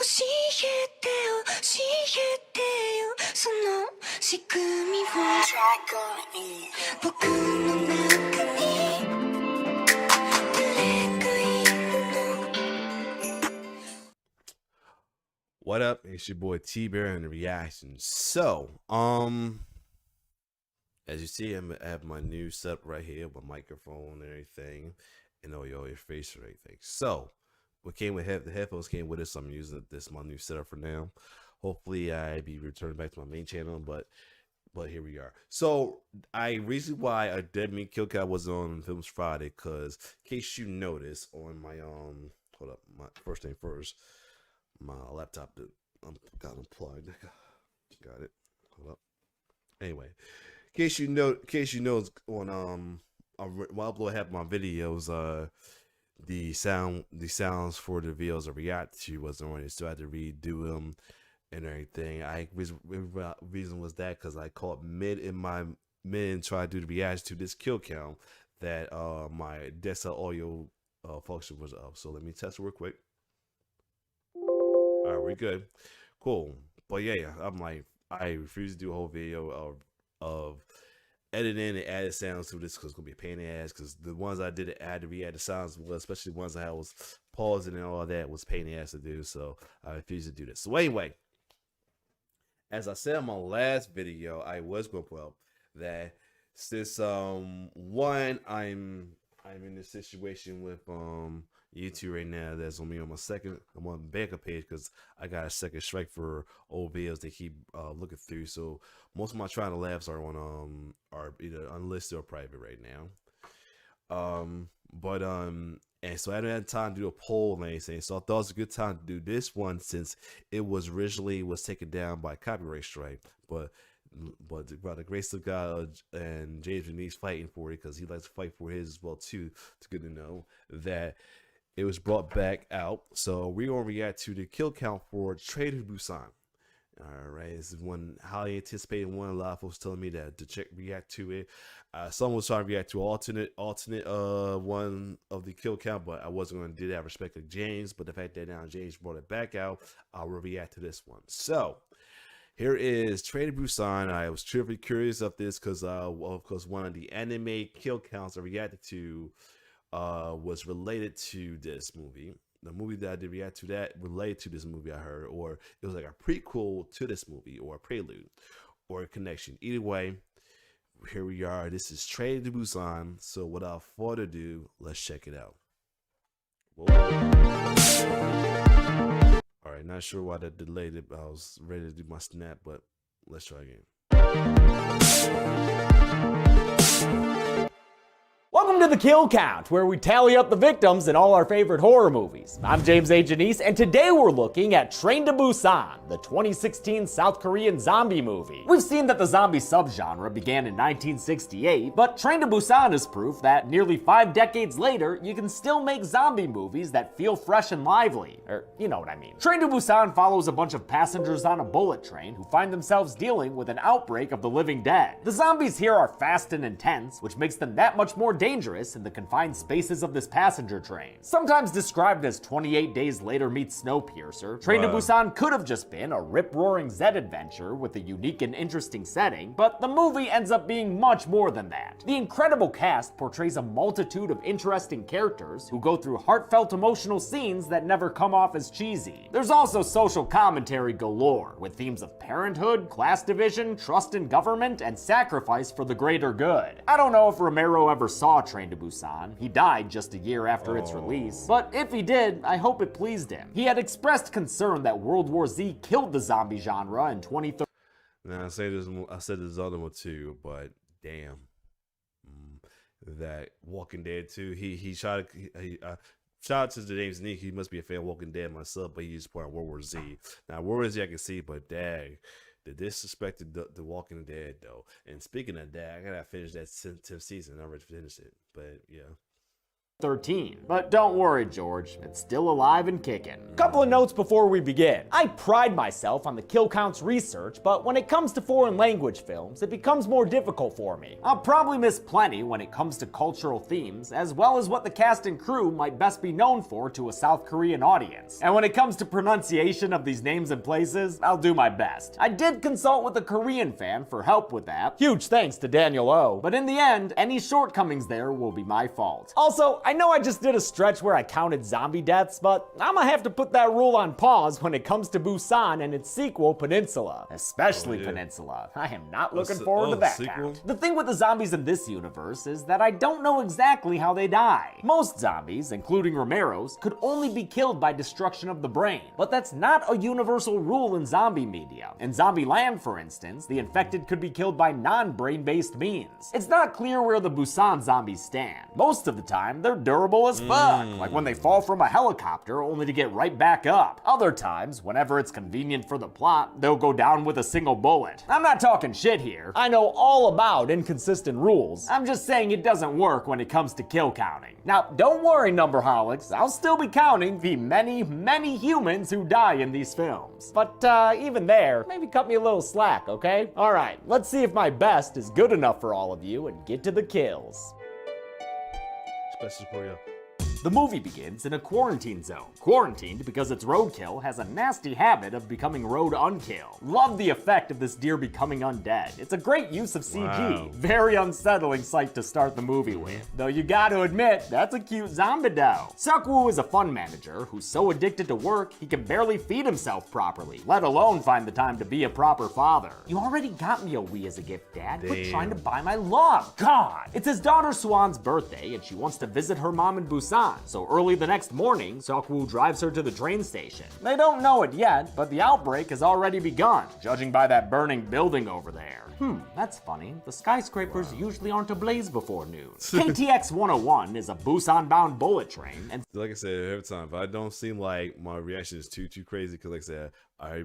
えてよ教えてよその仕組みを僕の中に誰かいるの What up? It's your boy T Bear and the reaction. So, as you see, I have my new setup right here, my microphone and everything, and all your face and everything. So, what came with the headphones came with it, so I'm using this my new setup for now. Hopefully, I be returning back to my main channel, but here we are. So, reason why I did mean Kill Cat was on Films Friday, cause in case you notice on my hold up, my first thing first, my laptop that got unplugged. Got it. Hold up. Anyway, in case you know, on while I have my videos, the sounds for the videos I react to wasn't on it, so I had to redo them and everything. Reason was that because I caught mid and tried to do the reaction to this kill count that my desktop audio function was up. So let me test it real quick. All right, we're good. Cool. But yeah, I'm like, I refuse to do a whole video of editing and added sounds to this because it's gonna be a pain in the ass. Because the ones I did add to re-add the sounds, well, especially the ones I was pausing and all that, was pain in the ass to do. So I refuse to do this. So anyway, as I said in my last video, I was gonna put up that since one, I'm in this situation with YouTube right now. That's on me on I'm on backup page because I got a second strike for old videos they keep looking through. So most of my trying to laughs are on are either unlisted or private right now. And so I hadn't had time to do a poll and anything. So I thought it was a good time to do this one since it was originally taken down by copyright strike, but by the grace of God and James Vanice fighting for it because he likes to fight for his as well too. It's good to know that it was brought back out. So we're gonna react to the kill count for Train to Busan. All right, this is one highly anticipated one. A lot of folks telling me that to react to it. Someone was trying to react to alternate one of the kill count, but I wasn't going to do that. Respect to James, but the fact that now James brought it back out, I will react to this one. So here is Train to Busan. I was truly curious of this because, of course, one of the anime kill counts I reacted to was related to this movie. The movie that I did react to that related to this movie I heard, or it was like a prequel to this movie, or a prelude, or a connection. Either way, here we are. This is Train to Busan. So without further ado, let's check it out. Whoa. All right, not sure why that delayed it. I was ready to do my snap, but let's try again. Welcome to the Kill Count, where we tally up the victims in all our favorite horror movies. I'm James A. Janice, and today we're looking at Train to Busan, the 2016 South Korean zombie movie. We've seen that the zombie subgenre began in 1968, but Train to Busan is proof that nearly 5 decades later, you can still make zombie movies that feel fresh and lively. Or, you know what I mean. Train to Busan follows a bunch of passengers on a bullet train who find themselves dealing with an outbreak of the living dead. The zombies here are fast and intense, which makes them that much more dangerous in the confined spaces of this passenger train. Sometimes described as 28 Days Later meets Snowpiercer, Train to Busan could have just been a rip-roaring Zed adventure with a unique and interesting setting, but the movie ends up being much more than that. The incredible cast portrays a multitude of interesting characters who go through heartfelt emotional scenes that never come off as cheesy. There's also social commentary galore, with themes of parenthood, class division, trust in government, and sacrifice for the greater good. I don't know if Romero ever saw Train to Busan. He died just a year after its release. But if he did, I hope it pleased him. He had expressed concern that World War Z killed the zombie genre in 2013. Now I said this other one too, but damn, that Walking Dead too. He shot. Shout out to James Nick. He must be a fan of Walking Dead myself, but he just put on World War Z. Now World War Z I can see, but dang. The disrespect the Walking Dead though. And speaking of that, I gotta finish that 10th season. I already finished it, but yeah. 13. But don't worry, George, it's still alive and kicking. Couple of notes before we begin. I pride myself on the kill counts research, but when it comes to foreign language films, it becomes more difficult for me. I'll probably miss plenty when it comes to cultural themes, as well as what the cast and crew might best be known for to a South Korean audience. And when it comes to pronunciation of these names and places, I'll do my best. I did consult with a Korean fan for help with that. Huge thanks to Daniel O. But in the end, any shortcomings there will be my fault. Also, I know I just did a stretch where I counted zombie deaths, but I'm gonna have to put that rule on pause when it comes to Busan and its sequel, Peninsula. Especially Peninsula. I am not looking forward to that count. The thing with the zombies in this universe is that I don't know exactly how they die. Most zombies, including Romero's, could only be killed by destruction of the brain. But that's not a universal rule in zombie media. In Zombieland, for instance, the infected could be killed by non-brain-based means. It's not clear where the Busan zombies stand. Most of the time, they're durable as fuck, like when they fall from a helicopter only to get right back up. Other times, whenever it's convenient for the plot, they'll go down with a single bullet. I'm not talking shit here. I know all about inconsistent rules. I'm just saying it doesn't work when it comes to kill counting. Now, don't worry, numberholics. I'll still be counting the many, many humans who die in these films. But even there, maybe cut me a little slack, okay? Alright, let's see if my best is good enough for all of you and get to the kills. Special Korea. The movie begins in a quarantine zone. Quarantined because its roadkill has a nasty habit of becoming road unkill. Love the effect of this deer becoming undead. It's a great use of CG. Wow. Very unsettling sight to start the movie with. Though you gotta admit, that's a cute zombie doll. Seok-woo is a fund manager who's so addicted to work, he can barely feed himself properly, let alone find the time to be a proper father. You already got me a Wii as a gift, Dad. Quit trying to buy my love. God! It's his daughter Swan's birthday, and she wants to visit her mom in Busan. So early the next morning, Seok-woo drives her to the train station. They don't know it yet, but the outbreak has already begun, judging by that burning building over there. That's funny. The skyscrapers usually aren't ablaze before noon. KTX 101 is a Busan-bound bullet train, and Like I said every time, if I don't seem like my reaction is too crazy, because like I said, I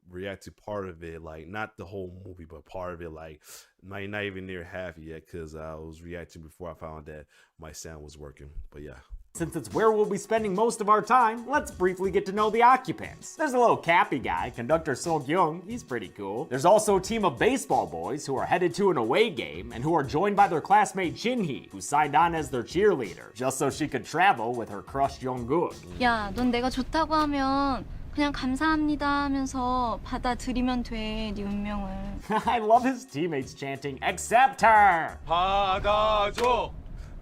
react to part of it, like not the whole movie, but part of it, like not even near half yet, because I was reacting before I found that my sound was working. But yeah. since it's where we'll be spending most of our time, let's briefly get to know the occupants. There's a little cappy guy, Conductor So-kyung. He's pretty cool. There's also a team of baseball boys who are headed to an away game and who are joined by their classmate Shin-hee, who signed on as their cheerleader, just so she could travel with her crush Jungkook. 야, 넌 내가 좋다고 하면 그냥 감사합니다 하면서 받아들이면 돼, 네 운명을. I love his teammates chanting, "Accept her!" 받아줘.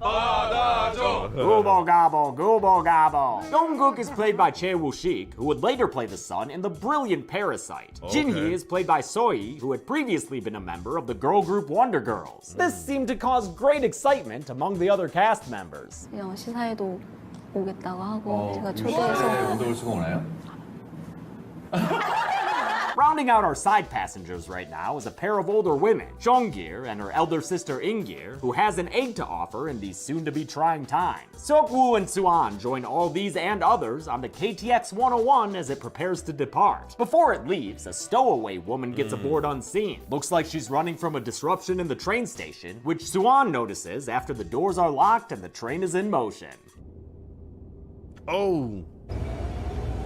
받아줘. Goobo gobble, goobo gobble. Jungkook is played by Chae Woo-sik, who would later play the son in the brilliant Parasite. Okay. Jin-hee is played by Soi, who had previously been a member of the girl group Wonder Girls. This seemed to cause great excitement among the other cast members. 그냥 시사회도 오겠다고 하고 제가 초대해서 언제 올 수가 오나요? Rounding out our side passengers right now is a pair of older women, Jongir and her elder sister Ingir, who has an aid to offer in these soon-to-be trying times. Seok-woo and Suan join all these and others on the KTX 101 as it prepares to depart. Before it leaves, a stowaway woman gets aboard unseen. Looks like she's running from a disruption in the train station, which Suan notices after the doors are locked and the train is in motion. Oh.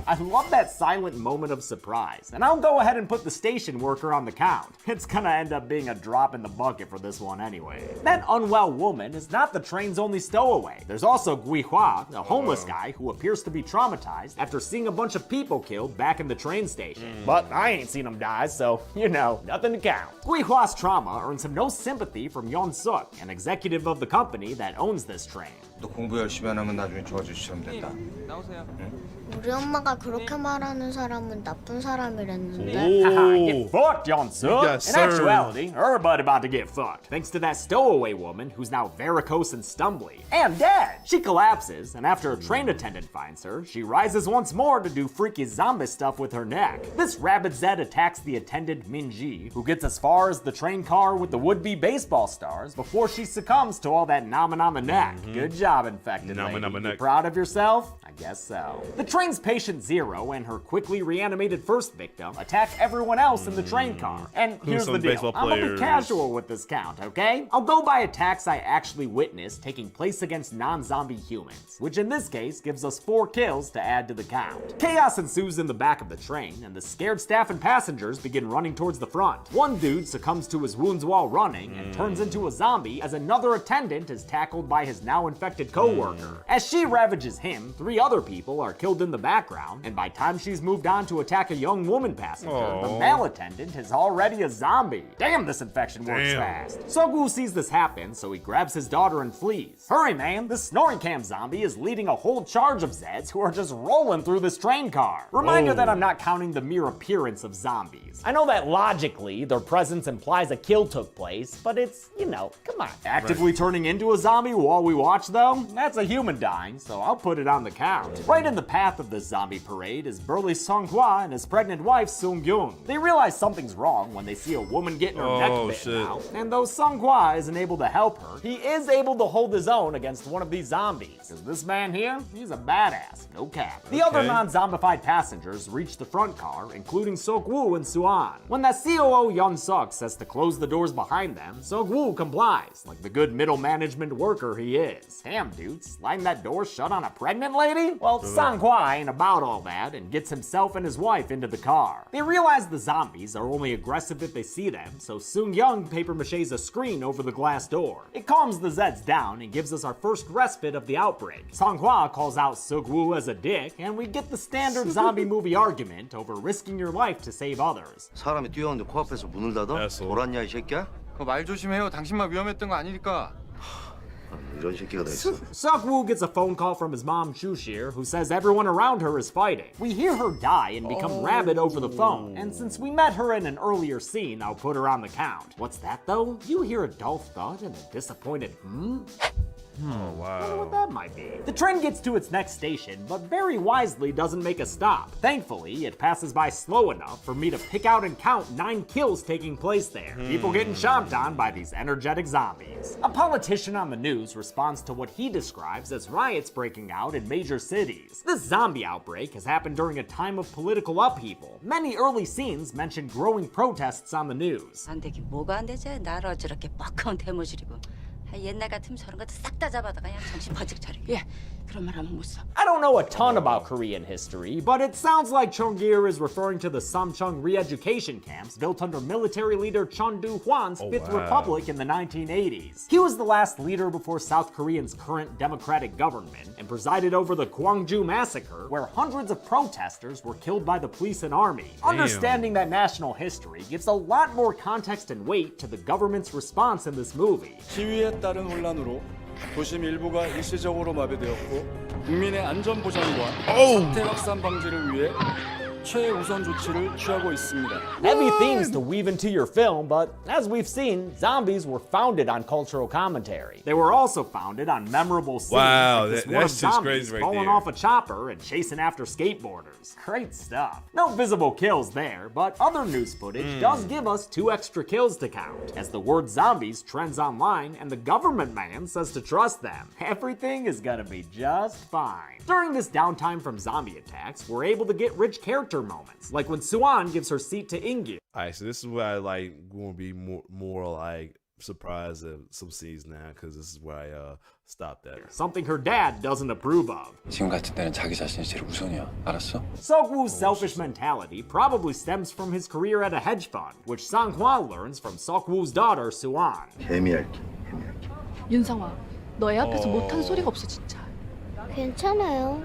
I love that silent moment of surprise, and I'll go ahead and put the station worker on the count. It's gonna end up being a drop in the bucket for this one anyway. That unwell woman is not the train's only stowaway. There's also Gui Hua, a homeless guy who appears to be traumatized after seeing a bunch of people killed back in the train station. But I ain't seen him die, so, you know, nothing to count. Gui Hua's trauma earns him no sympathy from Yeon Suk, an executive of the company that owns this train. 너 공부 열심히 안 하면 나중에 좋아질 시험 된다. 우리 엄마가 그렇게 말하는 사람은 나쁜 사람이랬는데. Get fucked, Yeon Suk. Yes, In sir. actuality, her butt about to get fucked, thanks to that stowaway woman who's now varicose and stumbly. And dead! She collapses, and after a train attendant finds her, she rises once more to do freaky zombie stuff with her neck. This rabid Zed attacks the attendant Min-ji, who gets as far as the train car with the would-be baseball stars before she succumbs to all that nom on the neck. Good job. job, infected Numma, lady. numma, You neck. proud of yourself? I guess so. The train's patient Zero and her quickly reanimated first victim attack everyone else in the train car. And here's some the deal. baseball I'm gonna be players. casual with this count, okay? I'll go by attacks I actually witnessed taking place against non-zombie humans, which in this case gives us 4 kills to add to the count. Chaos ensues in the back of the train, and the scared staff and passengers begin running towards the front. One dude succumbs to his wounds while running and turns into a zombie as another attendant is tackled by his now infected co-worker. As she ravages him, 3 other people are killed in the background, and by time she's moved on to attack a young woman passenger, the Aw. male attendant is already a zombie. Damn, this infection works Damn. fast. Sogwoo sees this happen, so he grabs his daughter and flees. Hurry, man, this snoring cam zombie is leading a whole charge of Zeds who are just rolling through this train car. Reminder Oh. that I'm not counting the mere appearance of zombies. I know that logically, their presence implies a kill took place, but it's, you know, come on. Actively turning into a zombie while we watch, though? That's a human dying, so I'll put it on the count. Right in the path of the zombie parade is burly Sung-hwa and his pregnant wife, Sung-gyun. They realize something's wrong when they see a woman getting her neck Oh, bitten shit. out, and though Sung-hwa isn't able to help her, he is able to hold his own against one of these zombies. Cause this man here, he's a badass, no cap. The other Okay. non-zombified passengers reach the front car, including Sok-woo and Suan. When that COO Yun-suk says to close the doors behind them, Sok-woo complies, like the good middle management worker he is. Damn, dude, sliding that door shut on a pregnant lady? Well, Sang-hwa ain't about all that and gets himself and his wife into the car. They realize the zombies are only aggressive if they see them, so Sung-young paper-maches a screen over the glass door. It calms the Zeds down and gives us our first respite of the outbreak. Sang-hwa calls out Suk-woo as a dick, and we get the standard zombie movie argument over risking your life to save others. 사람이 뛰어오는데 코앞에서 문을 닫아? 알았어. 돌았냐 이 새끼야? 그거 말 조심해요. 당신만 위험했던 거 아니니까. 이런 새끼가 다 있어. Suk-woo gets a phone call from his mom, Shushir, who says everyone around her is fighting. We hear her die and become rabid over the phone, and since we met her in an earlier scene, I'll put her on the count. What's that though? You hear a dull thud and a disappointed Oh, Wonder what wow. that might be. The train gets to its next station, but very wisely doesn't make a stop. Thankfully, it passes by slow enough for me to pick out and count 9 kills taking place there. People getting chomped on by these energetic zombies. A politician on the news responds to what he describes as riots breaking out in major cities. This zombie outbreak has happened during a time of political upheaval. Many early scenes mention growing protests on the news. 안 되긴 뭐가 안 되지? 나를 어저렇게 뻑하면 대모질이고. 옛날 같으면 저런 것도 싹 다 잡아다가 그냥 정신 번쩍 차리고. 예, 그런 말 하면 못 써. I don't know a ton about Korean history, but it sounds like Cheongir is referring to the Samcheong re-education camps built under military leader Chun Do-hwan's Fifth wow. Republic in the 1980s. He was the last leader before South Korea's current democratic government and presided over the Gwangju massacre, where hundreds of protesters were killed by the police and army. Understanding that national history gives a lot more context and weight to the government's response in this movie. 시위에 따른 혼란으로 도심 일부가 일시적으로 마비되었고 국민의 안전 보장과 사태 확산 방지를 위해 최우선 조치를 취하고 있습니다. Heavy themes to weave into your film, but as we've seen, zombies were founded on cultural commentary. They were also founded on memorable scenes Wow, like this that- one of that's just zombies crazy right falling there. off a chopper and chasing after skateboarders. Great stuff. No visible kills there, but other news footage does give us 2 extra kills to count, as the word zombies trends online and the government man says to trust them. Everything is gonna be just fine. During this downtime from zombie attacks, we're able to get rich character moments, like when Suan gives her seat to Ingyu. Alright, so this is where I like going to be more like surprised at some scenes now, because this is where I stopped at. Something her dad doesn't approve of. 지금 같은 때는 자기 자신이 제일 우선이야. 알았어? Sok-woo's selfish mentality probably stems from his career at a hedge fund, which Sang-hwa learns from Sok-woo's daughter, Suan. 개미할게. 개미할게. 윤상아, 너 애 앞에서 못하는 소리가 없어 진짜. 괜찮아요.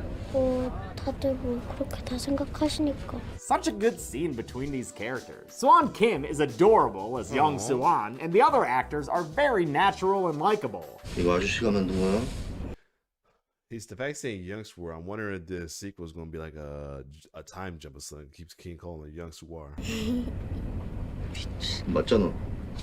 다들 뭐 그렇게 다 생각하시니까. Such a good scene between these characters. Suan Kim is adorable as young Suan, and the other actors are very natural and likable. 이거 아저씨가 만든 거야? He's the fact saying young Swar. I'm wondering if the sequel is going to be like a time jump or something. Keeps calling it young Swar. 맞잖아.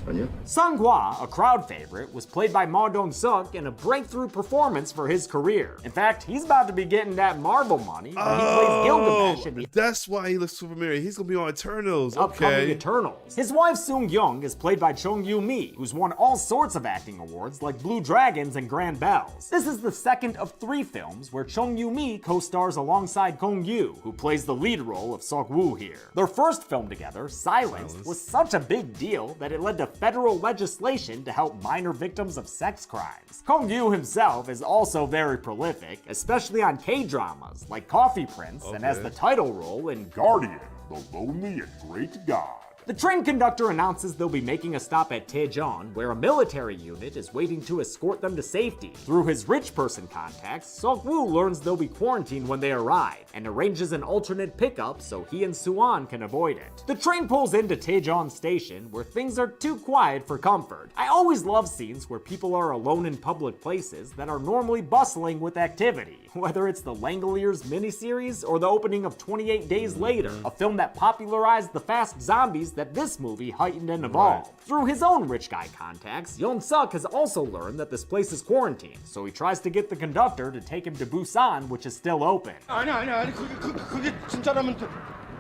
아니요. Sung-hwa, a crowd favorite, was played by Ma Dong-suk in a breakthrough performance for his career. In fact, he's about to be getting that Marvel money when he plays Gilgamesh in the That's why he looks so familiar. He's gonna be on Eternals. upcoming Okay. Eternals. His wife Seung-young is played by Chung Yu-mi, who's won all sorts of acting awards like Blue Dragons and Grand Bells. This is the second of 3 films where Chung Yu-mi co-stars alongside Kong Yu, who plays the lead role of Sok-woo here. Their first film together, Silence, was such a big deal that it led to federal legislation to help minor victims of sex crimes. Kong Yu himself is also very prolific, especially on K-dramas like Coffee Prince and has the title role in Guardian, the Lonely and Great God. The train conductor announces they'll be making a stop at Daejeon, where a military unit is waiting to escort them to safety. Through his rich person contacts, Sok-woo learns they'll be quarantined when they arrive, and arranges an alternate pickup so he and Suan can avoid it. The train pulls into Daejeon Station, where things are too quiet for comfort. I always love scenes where people are alone in public places that are normally bustling with activity, whether it's the Langoliers miniseries or the opening of 28 Days Later, a film that popularized the fast zombies that this movie heightened and evolved. Through his own rich guy contacts, Yeon-suk has also learned that this place is quarantined, so he tries to get the conductor to take him to Busan, which is still open. 아니 그게 진짜라면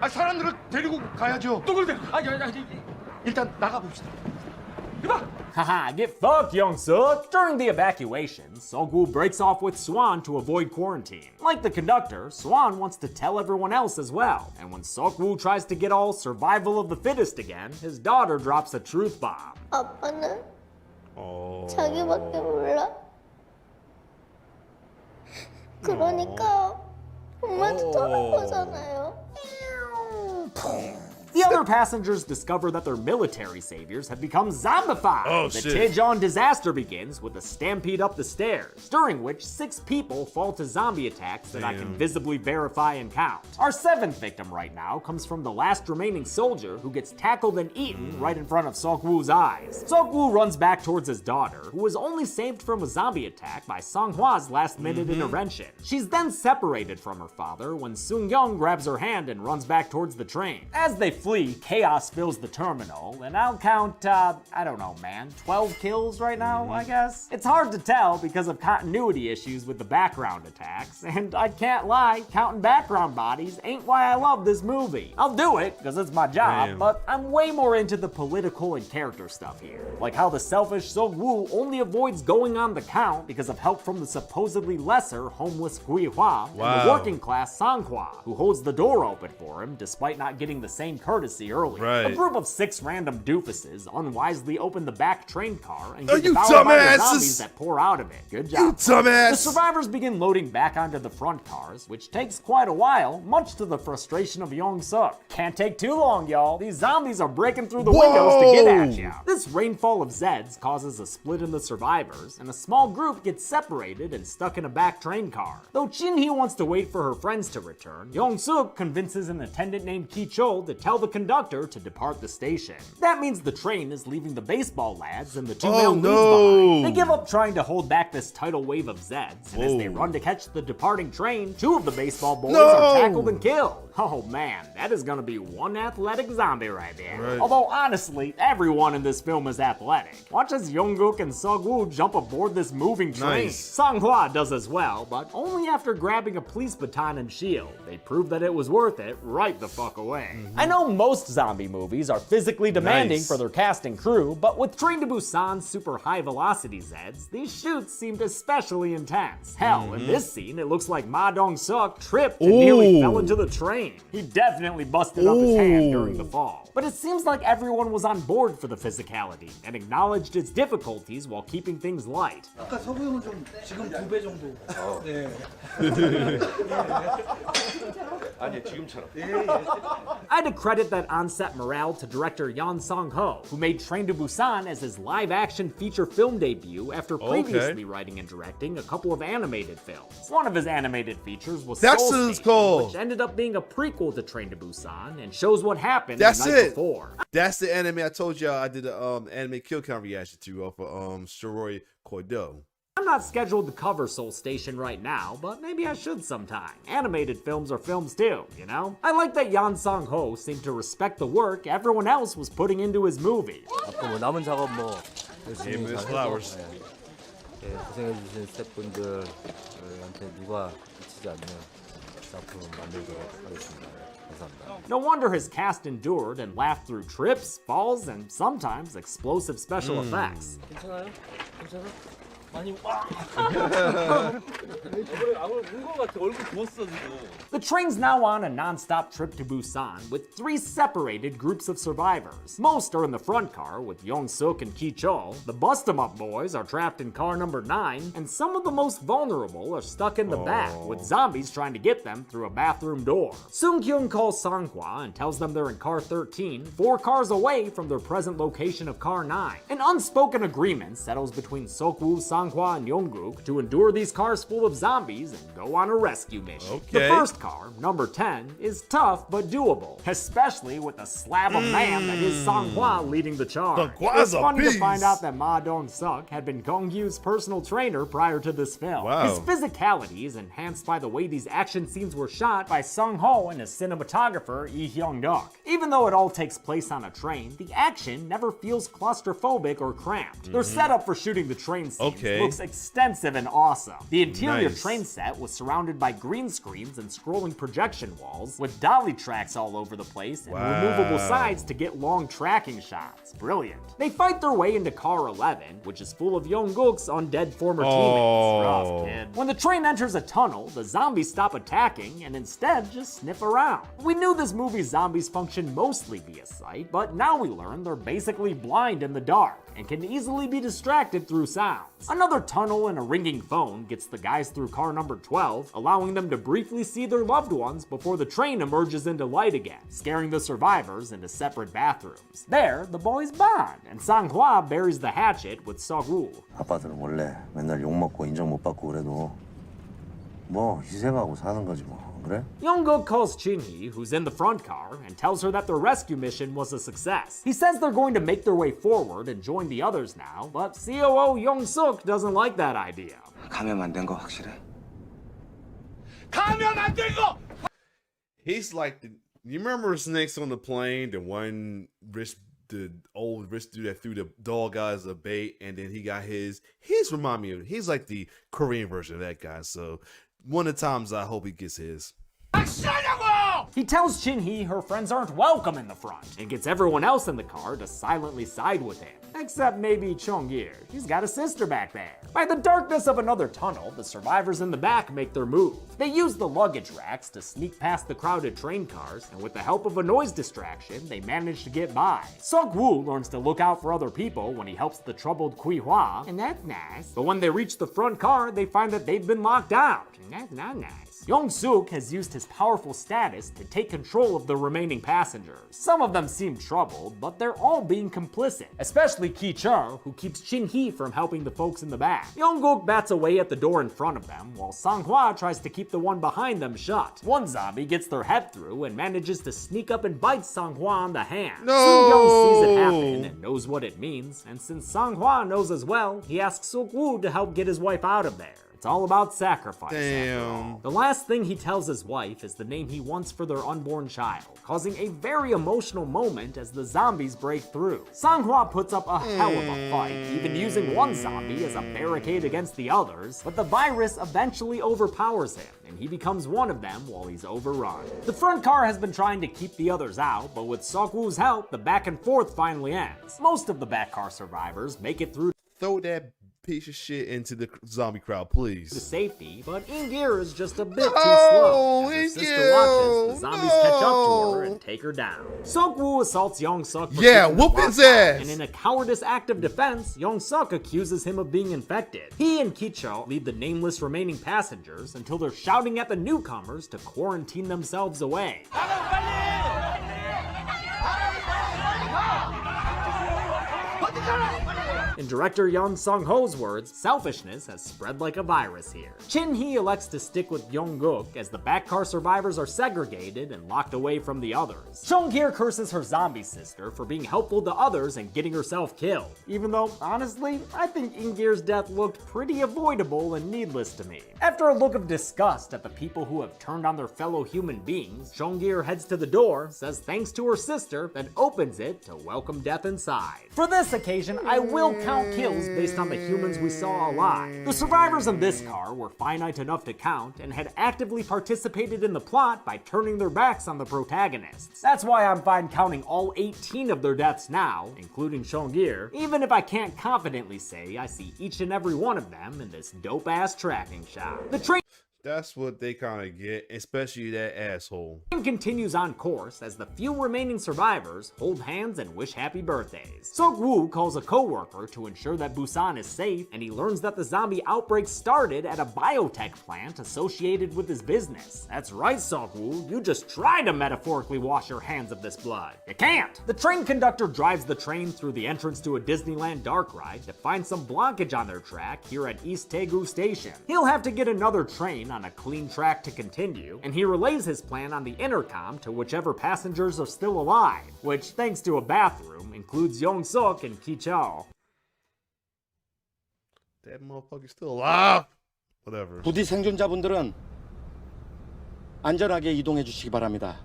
사람들을 데리고 가야죠. 누굴 데리고? 일단 나가 봅시다. Haha, get fucked, Young-suk! During the evacuation, Sok-woo breaks off with Swan to avoid quarantine. Like the conductor, Swan wants to tell everyone else as well, and when Sok-woo tries to get all survival of the fittest again, his daughter drops a truth bomb. 아빠는 자기밖에 몰라. 그러니까 엄마한테 털은 거잖아요. The other passengers discover that their military saviors have become zombified. Oh, the shit. Daejeon disaster begins with a stampede up the stairs, during which 6 people fall to zombie attacks that I can visibly verify and count. Our 7th victim right now comes from the last remaining soldier who gets tackled and eaten right in front of Sok-woo's eyes. Sok-woo runs back towards his daughter, who was only saved from a zombie attack by Sung-hwa's last-minute intervention. She's then separated from her father when Seung-young grabs her hand and runs back towards the train. As they flee, chaos fills the terminal, and I'll count, I don't know, man, 12 kills right now, I guess? It's hard to tell because of continuity issues with the background attacks, and I can't lie, counting background bodies ain't why I love this movie. I'll do it, because it's my job, but I'm way more into the political and character stuff here. Like how the selfish Sok-woo only avoids going on the count because of help from the supposedly lesser homeless Gui-hwa, and the working class Sang-hwa, who holds the door open for him despite not getting the same courtesy earlier. Right. A group of 6 random doofuses unwisely open the back train car and Oh, get you devoured by the dumbasses! zombies that pour out of it. Good job. You dumbass! The survivors begin loading back onto the front cars, which takes quite a while, much to the frustration of Young-suk. Can't take too long, y'all. These zombies are breaking through the windows to get at ya. This rainfall of Zeds causes a split in the survivors, and a small group gets separated and stuck in a back train car. Though Shin-hee wants to wait for her friends to return, Young-suk convinces an attendant named Ki-chol to tell the conductor to depart the station. That means the train is leaving the baseball lads and the 2 male leads behind. They give up trying to hold back this tidal wave of Zeds, and as they run to catch the departing train, 2 of the baseball boys are tackled and killed. Oh man, that is gonna be one athletic zombie right there. Right. Although honestly, everyone in this film is athletic. Watch as Jungkook and Seok-woo jump aboard this moving train. Nice. Sang-hwa does as well, but only after grabbing a police baton and shield. They prove that it was worth it right the fuck away. I know most zombie movies are physically demanding Nice. for their cast and crew, but with Train to Busan's super high velocity Zeds, these shoots seemed especially intense. Hell, in this scene, it looks like Ma Dong-suk tripped and nearly fell into the train. He definitely busted up his hand during the fall. But it seems like everyone was on board for the physicality and acknowledged its difficulties while keeping things light. 아까 서부 형은 좀 지금 2배 정도. 네. 아니 지금처럼. I had to credit that on-set morale to director Yeon Sang-ho, who made Train to Busan as his live-action feature film debut after previously writing and directing a couple of animated films. One of his animated features was That's Soul what it's Station, called. which ended up being a prequel to Train to Busan and shows what happened That's the night it. before. That's the anime I told y'all I did the anime kill count reaction to off of Shiroi Koido. I'm I'm not scheduled to cover Seoul Station right now, but maybe I should sometime. Animated films are films too, you know? I like that Yan Sang-ho seemed to respect the work everyone else was putting into his movie. 앞으로 뭐 남은 작업 뭐 열심히 Name is 잘 flowers. 해서 고생해주신 스태프분들한테 누가 미치지 않는 작품 만들도록 하겠습니다. 감사합니다. No wonder his cast endured and laughed through trips, falls, and sometimes explosive special effects. 괜찮아요? 괜찮아? 많이 와. 운것 같아. 얼굴 부었어 지금. The train's now on a non-stop trip to Busan with 3 separated groups of survivors. Most are in the front car with Young-suk and Ki-chol. The bust-em-up boys are trapped in car number 9, and some of the most vulnerable are stuck in the back with zombies trying to get them through a bathroom door. Sung-kyung calls Sang-hwa and tells them they're in car 13, 4 cars away from their present location of car 9. An unspoken agreement settles between Sok-woo, Sang-hwa, and Yongguk to endure these cars full of zombies and go on a rescue mission. The first car, number 10, is tough but doable, especially with the slab of man that is Sang-hwa leading the charge. It's funny to find out that Ma Dong-suk had been Gong-gyu's personal trainer prior to this film. His physicality is enhanced by the way these action scenes were shot by Sung-ho and his cinematographer Lee Hyung-duk. Even though it all takes place on a train, the action never feels claustrophobic or cramped. Their setup for shooting the train scenes looks extensive and awesome. The interior train set was surrounded by green screens and scrolling projection walls, with dolly tracks all over the place and removable sides to get long tracking shots. Brilliant. They fight their way into car 11, which is full of Yongguk's undead former teammates. Rough, kid. When the train enters a tunnel, the zombies stop attacking and instead just sniff around. We knew this movie's zombies function mostly via sight, but now we learn they're basically blind in the dark and can easily be distracted through sounds. Another tunnel and a ringing phone gets the guys through car number 12, allowing them to briefly see their loved ones before the train emerges into light again, scaring the survivors into separate bathrooms. There, the boys bond, and Sang-hwa buries the hatchet with Sok-woo. 아빠들은 원래 맨날 욕먹고 인정 못 받고 그래도 뭐 희생하고 사는 거지 뭐. 그래? Yongguk calls Chin-hee, who's in the front car, and tells her that their rescue mission was a success. He says they're going to make their way forward and join the others now, but COO Young-suk doesn't like that idea. 가면 안 된 거 확실해? 가면 안 된 거! He's like, you remember Snakes on the Plane, the old rich dude that threw the dog guys a bait, and then he got his remind me of, he's like the Korean version of that guy, so one of the times I hope he gets his. He tells Chin-hee her friends aren't welcome in the front and gets everyone else in the car to silently side with him. Except maybe Chong-gir. She's got a sister back there. By the darkness of another tunnel, the survivors in the back make their move. They use the luggage racks to sneak past the crowded train cars, and with the help of a noise distraction, they manage to get by. Sok-woo learns to look out for other people when he helps the troubled Kui-hwa, and that's nice. But when they reach the front car, they find that they've been locked out, and that's not nice. Young-suk has used his powerful status to take control of the remaining passengers. Some of them seem troubled, but they're all being complicit, especially Ki-chul, who keeps Chin-hee from helping the folks in the back. Yongguk bats away at the door in front of them, while Sang-hwa tries to keep the one behind them shut. One zombie gets their head through and manages to sneak up and bite Sang-hwa on the hand. Sung-young sees it happen and knows what it means, and since Sang-hwa knows as well, he asks Sok-woo to help get his wife out of there. It's all about sacrifice. Damn. The last thing he tells his wife is the name he wants for their unborn child, causing a very emotional moment as the zombies break through. Sang-hwa puts up a hell of a fight, even using one zombie as a barricade against the others, but the virus eventually overpowers him, and he becomes one of them while he's overrun. The front car has been trying to keep the others out, but with Sok-woo's help, the back and forth finally ends. Most of the back car survivors make it through. Throw that piece of shit into the zombie crowd, please. To safety, but In-gear is just a bit too slow. As her sister watches, the zombies catch up to her and take her down. Sok-woo assaults Young-suk for whoop his ass! And in a cowardice act of defense, Young-suk accuses him of being infected. He and Ki-chul lead the nameless remaining passengers until they're shouting at the newcomers to quarantine themselves away. In director Young Sung-ho's words, selfishness has spread like a virus here. Shin-hee elects to stick with Yong-guk as the back car survivors are segregated and locked away from the others. Sung-gir curses her zombie sister for being helpful to others and getting herself killed. Even though, honestly, I think In-gir's death looked pretty avoidable and needless to me. After a look of disgust at the people who have turned on their fellow human beings, Sung-gir heads to the door, says thanks to her sister, then opens it to welcome death inside. For this occasion, I will count kills based on the humans we saw alive. The survivors in this car were finite enough to count and had actively participated in the plot by turning their backs on the protagonists. That's why I'm fine counting all 18 of their deaths now, including Sung-gir, even if I can't confidently say I see each and every one of them in this dope-ass tracking shot. The train That's what they kind of get, especially that asshole. Continues on course as the few remaining survivors hold hands and wish happy birthdays. Sok-woo calls a co-worker to ensure that Busan is safe, and he learns that the zombie outbreak started at a biotech plant associated with his business. That's right, Sok-woo, you just try to metaphorically wash your hands of this blood. You can't! The train conductor drives the train through the entrance to a Disneyland dark ride to find some blockage on their track here at East Daegu Station. He'll have to get another train on a clean track to continue, and he relays his plan on the intercom to whichever passengers are still alive, which, thanks to a bathroom, includes Yong-suk and Ki-chul. That motherfucker's still alive. Whatever. 부디 생존자분들은 안전하게 이동해 주시기 바랍니다.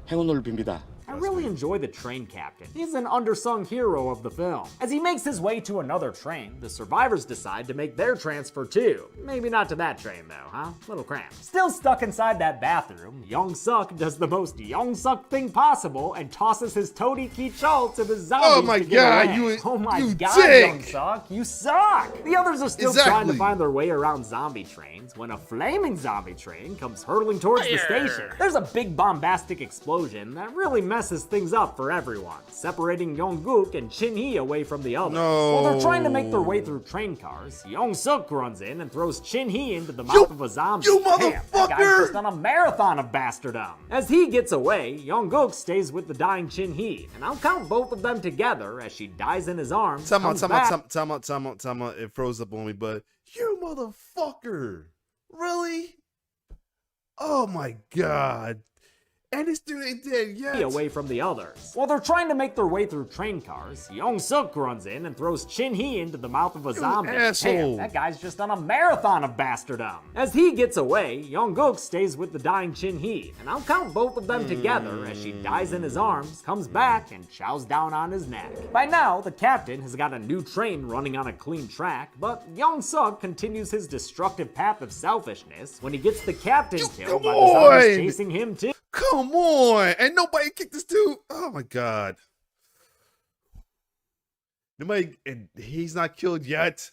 행운을 빕니다. I really enjoy the train captain. He's an undersung hero of the film. As he makes his way to another train, the survivors decide to make their transfer too. Maybe not to that train though, huh? Little cramped. Still stuck inside that bathroom, Yong-suk does the most Yong-suk thing possible and tosses his toady Ki-chul to the zombies. Oh my to get god, away. you Oh my you god, dick. Yong-suk, you suck! The others are still trying to Exactly. find their way around zombie trains when a flaming zombie train comes hurtling towards the station. There's a big bombastic explosion that really messes things up for everyone, separating Yong-guk and Shin-hee away from the others. No. While they're trying to make their way through train cars, Yong-suk runs in and throws Shin-hee into the mouth of a zombie. you Damn, that motherfucker! guy's just on a marathon of bastardom. As he gets away, Yong-guk stays with the dying Shin-hee, and I'll count both of them together as she dies in his arms. Time comes out. back- It froze up on me, but you motherfucker. Really? Oh my god. And this dude ain't dead yet. Away from the others. While they're trying to make their way through train cars, Yong-suk runs in and throws Shin-hee into the mouth of a zombie. asshole. Damn, that guy's just on a marathon of bastardom. As he gets away, Yong-guk stays with the dying Shin-hee, and I'll count both of them together as she dies in his arms, comes back, and chows down on his neck. By now, the captain has got a new train running on a clean track, but Yong-suk continues his destructive path of selfishness when he gets the captain killed by the zombies chasing him too. Come on. And nobody kicked this dude. Oh my god. Nobody, and he's not killed yet.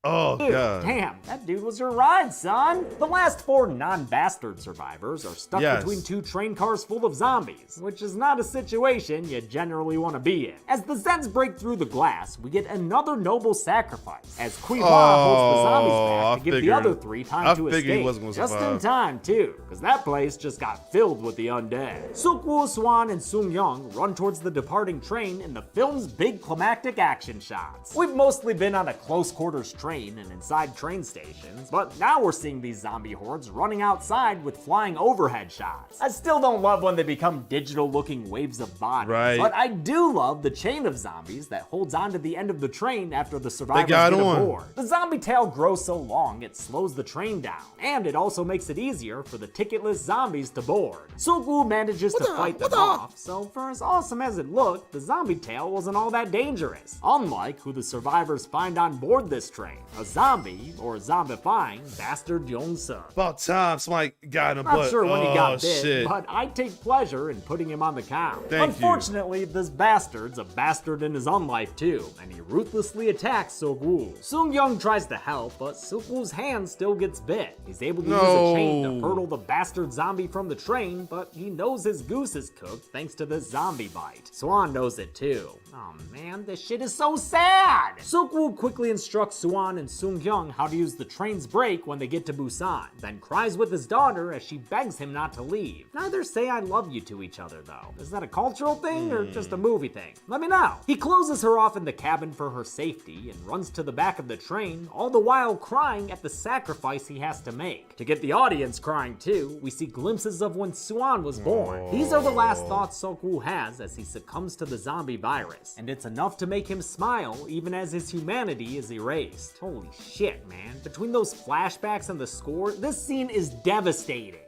Oh Dude, god. damn, that dude was your ride, son. The last 4 non-bastard survivors are stuck Yes. between 2 train cars full of zombies, which is not a situation you generally want to be in. As the Zeds break through the glass, we get another noble sacrifice, as Kui Hwa holds the zombies back to give the other 3 time to figured he escape. wasn't gonna Just in survive. time, too, because that place just got filled with the undead. Suk-woo, Swan, and Sung-young run towards the departing train in the film's big climactic action shots. We've mostly been on a close quarters train and inside train stations, but now we're seeing these zombie hordes running outside with flying overhead shots. I still don't love when they become digital looking waves of bodies, Right. but I do love the chain of zombies that holds on to the end of the train after the survivors got get on. aboard. The zombie tail grows so long it slows the train down, and it also makes it easier for the ticketless zombies to board. Suk-woo manages to fight them off, so for as awesome as it looked, the zombie tail wasn't all that dangerous, unlike who the survivors find on board this train, a zombie, or zombifying, bastard Yong-suk. About time somebody got him, Not but sure when he got bit, shit. but I take pleasure in putting him on the count. Thank you. Unfortunately, this bastard's a bastard in his own life too, and he ruthlessly attacks Suk-woo. Sung-young tries to help, but Suk-woo's hand still gets bit. He's able to use a chain to hurdle the bastard zombie from the train, but he knows his goose is cooked thanks to this zombie bite. Swan knows it too. Oh man, this shit is so sad! Suk-woo quickly instructs Swan Swan and Sung-kyung how to use the train's brake when they get to Busan, then cries with his daughter as she begs him not to leave. Neither say I love you to each other though. Is that a cultural thing or just a movie thing? Let me know. He closes her off in the cabin for her safety and runs to the back of the train, all the while crying at the sacrifice he has to make. To get the audience crying too, we see glimpses of when Swan was born. These are the last thoughts Sok-woo has as he succumbs to the zombie virus, and it's enough to make him smile even as his humanity is erased. Holy shit, man. Between those flashbacks and the score, this scene is devastating.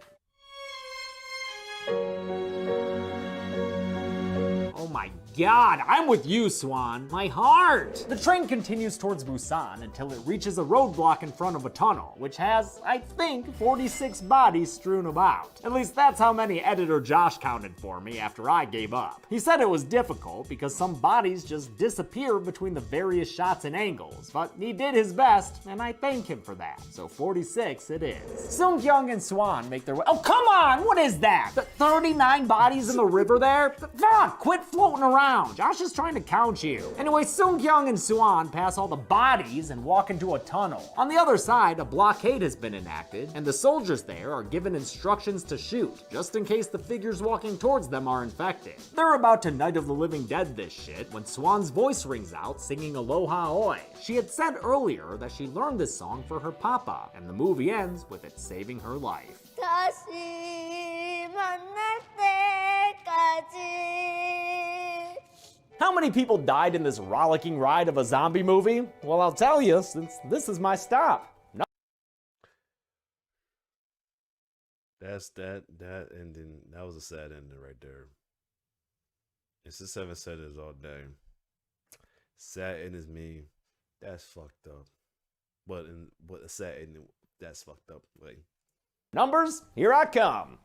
Oh my God, I'm with you, Swan. My heart! The train continues towards Busan until it reaches a roadblock in front of a tunnel, which has, I think, 46 bodies strewn about. At least that's how many editor Josh counted for me after I gave up. He said it was difficult because some bodies just disappear between the various shots and angles, but he did his best, and I thank him for that. So 46 it is. Sung-kyung and Swan make their way— oh, come on! What is that? 39 bodies in the river there? Fuck! Quit floating around. Josh is trying to count you. Anyway, Sung-kyung and Swan pass all the bodies and walk into a tunnel. On the other side, a blockade has been enacted, and the soldiers there are given instructions to shoot, just in case the figures walking towards them are infected. They're about to Night of the Living Dead this shit when Swan's voice rings out singing Aloha Oi. She had said earlier that she learned this song for her papa, and the movie ends with it saving her life. 다시 만날 때까지. How many people died in this rollicking ride of a zombie movie? Well, I'll tell you, since this is my stop. No. That's that ending. That was a sad ending right there. It's the 7 setters all day. Sad ending is me. That's fucked up. But a sad ending, that's fucked up. Like, numbers, here I come.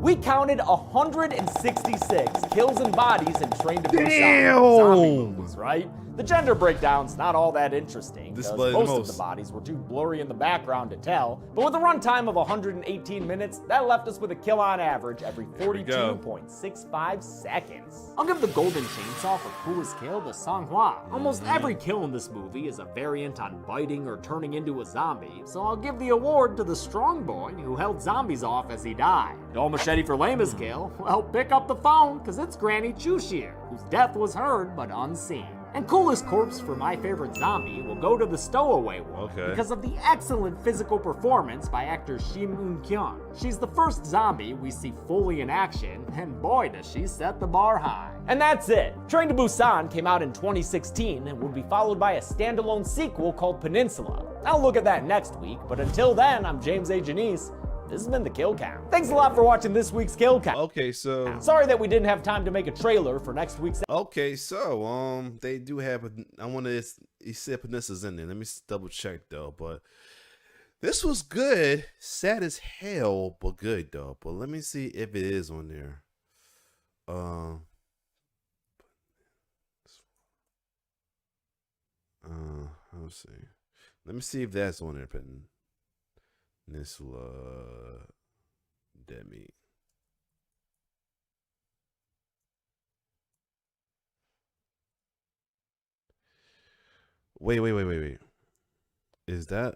We counted 166 kills and bodies in Train to Busan zombie movies, right? The gender breakdown's not all that interesting, because most of the bodies were too blurry in the background to tell, but with a runtime of 118 minutes, that left us with a kill on average every 42.65 seconds. I'll give the golden chainsaw for coolest kill to Sang-hwa. Almost every kill in this movie is a variant on biting or turning into a zombie, so I'll give the award to the strong boy who held zombies off as he died. No machete for lamest kill? Well, pick up the phone, cause it's Granny Chushir, whose death was heard but unseen. And coolest corpse for my favorite zombie will go to the stowaway one because of the excellent physical performance by actor Shim Eun-kyung. She's the first zombie we see fully in action, and boy does she set the bar high. And that's it. Train to Busan came out in 2016 and will be followed by a standalone sequel called Peninsula. I'll look at that next week, but until then, I'm James A. Janice. This has been the Kill Count. Thanks a lot for watching this week's Kill Count. Okay, so sorry that we didn't have time to make a trailer for next week's. Okay, so they do have I want to see Peninsula's in there. Let me double check though, but this was good. Sad as hell, but good though. But let me see if it is on there. Let's see. Let me see if that's on there, Peninsula Demi. Wait. Is that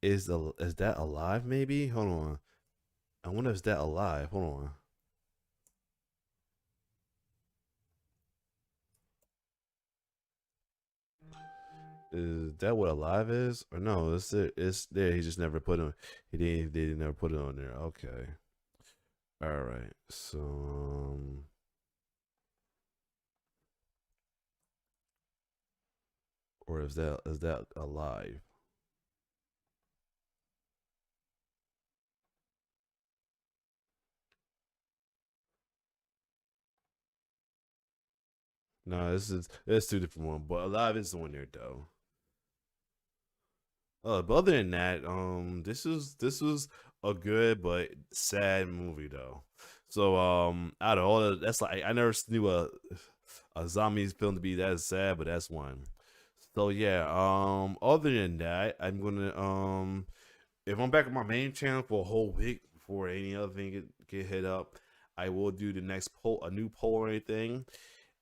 is that alive maybe? Hold on. I wonder if that alive. Hold on. Is that what alive is? Or no, it's there. He just never put it. They didn't never put it on there. Okay. All right. So or is that alive? No, it's two different ones, but alive is on there though. But other than that, this was a good but sad movie though. So out of all of that's like I never knew a zombies film to be that sad, but that's one. So yeah, other than that, I'm gonna if I'm back on my main channel for a whole week before any other thing get hit up, I will do the next poll, a new poll or anything.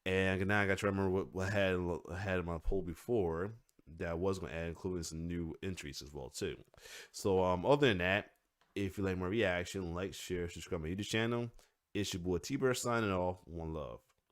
And now I got to remember what I had in my poll before that I was going to add, including some new entries as well too. So other than that, if you like my reaction, like, share, subscribe to my YouTube channel. It's your boy T-Bird signing off. One love.